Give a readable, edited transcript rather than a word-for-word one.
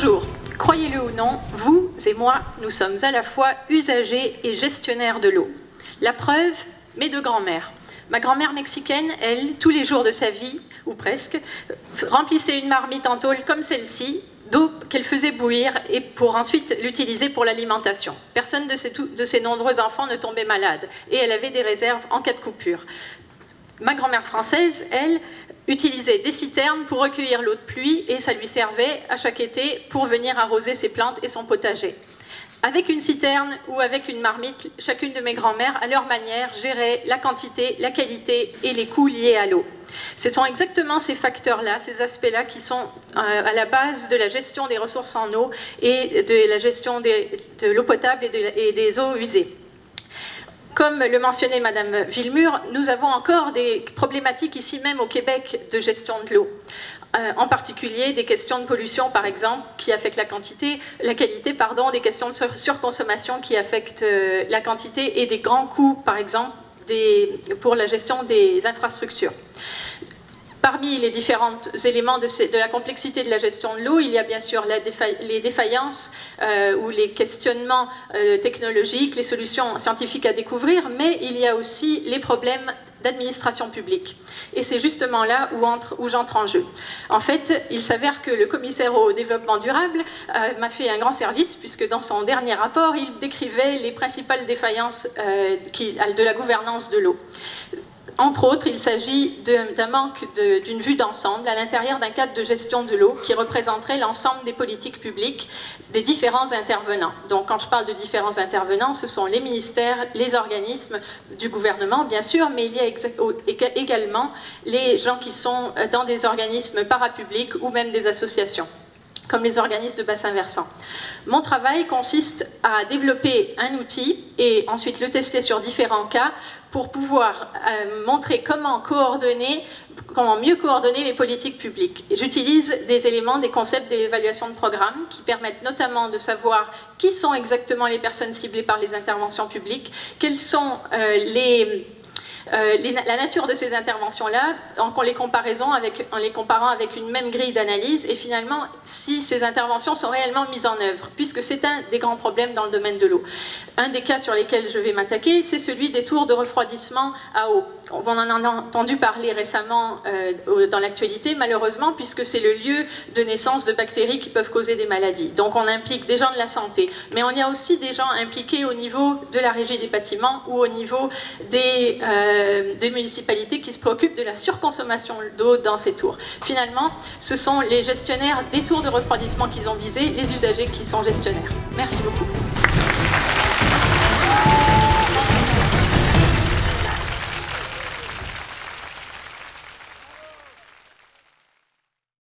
Bonjour, croyez-le ou non, vous et moi, nous sommes à la fois usagers et gestionnaires de l'eau. La preuve, mes deux grands-mères. Ma grand-mère mexicaine, elle, tous les jours de sa vie, ou presque, remplissait une marmite en tôle comme celle-ci, d'eau qu'elle faisait bouillir et pour ensuite l'utiliser pour l'alimentation. Personne de ses nombreux enfants ne tombait malade et elle avait des réserves en cas de coupure. Ma grand-mère française, elle, utilisait des citernes pour recueillir l'eau de pluie et ça lui servait à chaque été pour venir arroser ses plantes et son potager. Avec une citerne ou avec une marmite, chacune de mes grand-mères, à leur manière, gérait la quantité, la qualité et les coûts liés à l'eau. Ce sont exactement ces facteurs-là, ces aspects-là qui sont à la base de la gestion des ressources en eau et de la gestion de l'eau potable et des eaux usées. Comme le mentionnait Madame Villemur, nous avons encore des problématiques ici même au Québec de gestion de l'eau. En particulier des questions de pollution, par exemple, qui affectent la qualité, des questions de surconsommation qui affectent la quantité et des grands coûts, par exemple, pour la gestion des infrastructures. Parmi les différents éléments de la complexité de la gestion de l'eau, il y a bien sûr les défaillances ou les questionnements technologiques, les solutions scientifiques à découvrir, mais il y a aussi les problèmes d'administration publique. Et c'est justement là où j'entre en jeu. En fait, il s'avère que le commissaire au développement durable m'a fait un grand service, puisque dans son dernier rapport, il décrivait les principales défaillances de la gouvernance de l'eau. Entre autres, il s'agit d'un manque d'une vue d'ensemble à l'intérieur d'un cadre de gestion de l'eau qui représenterait l'ensemble des politiques publiques des différents intervenants. Donc quand je parle de différents intervenants, ce sont les ministères, les organismes du gouvernement bien sûr, mais il y a également les gens qui sont dans des organismes parapublics ou même des associations, comme les organismes de bassin versant. Mon travail consiste à développer un outil et ensuite le tester sur différents cas pour pouvoir montrer comment mieux coordonner les politiques publiques. J'utilise des éléments, des concepts de l'évaluation de programme qui permettent notamment de savoir qui sont exactement les personnes ciblées par les interventions publiques, quelles sont la nature de ces interventions-là, en les comparant avec une même grille d'analyse, et finalement, si ces interventions sont réellement mises en œuvre, puisque c'est un des grands problèmes dans le domaine de l'eau. Un des cas sur lesquels je vais m'attaquer, c'est celui des tours de refroidissement à eau. On en a entendu parler récemment dans l'actualité, malheureusement, puisque c'est le lieu de naissance de bactéries qui peuvent causer des maladies. Donc on implique des gens de la santé, mais on y a aussi des gens impliqués au niveau de la régie des bâtiments ou au niveau des municipalités qui se préoccupent de la surconsommation d'eau dans ces tours. Finalement, ce sont les gestionnaires des tours de refroidissement qu'ils ont visés, les usagers qui sont gestionnaires. Merci beaucoup.